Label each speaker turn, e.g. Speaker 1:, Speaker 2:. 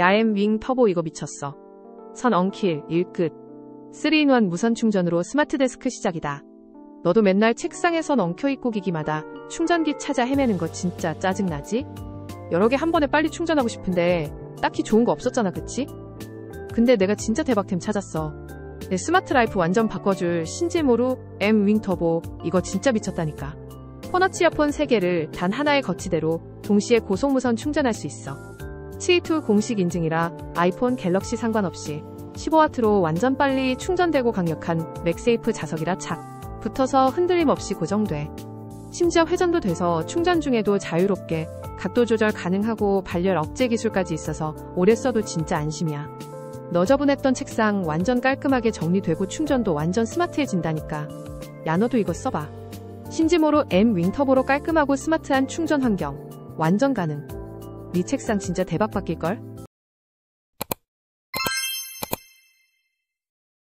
Speaker 1: 야엠 윙 터보 이거 미쳤어. 선 엉킬, 일끝. 3인원 무선 충전으로 스마트 데스크 시작이다. 너도 맨날 책상에 선 엉켜있고 기기마다 충전기 찾아 헤매는 거 진짜 짜증나지? 여러 개 한 번에 빨리 충전하고 싶은데 딱히 좋은 거 없었잖아, 그치? 근데 내가 진짜 대박템 찾았어. 내 스마트 라이프 완전 바꿔줄 신지모루 M 윙 터보. 이거 진짜 미쳤다니까. 폰어치 이어폰 3개를 단 하나의 거치대로 동시에 고속 무선 충전할 수 있어. 치2 공식 인증이라 아이폰, 갤럭시 상관없이 15W로 완전 빨리 충전되고 강력한 맥세이프 자석이라 착 붙어서 흔들림 없이 고정돼. 심지어 회전도 돼서 충전 중에도 자유롭게 각도 조절 가능하고 발열 억제 기술까지 있어서 오래 써도 진짜 안심이야. 너저분했던 책상 완전 깔끔하게 정리되고 충전도 완전 스마트해진다니까. 야, 너도 이거 써봐. 신지모로 M 윙터보로 깔끔하고 스마트한 충전 환경 완전 가능. 네 책상 진짜 대박 바뀔걸?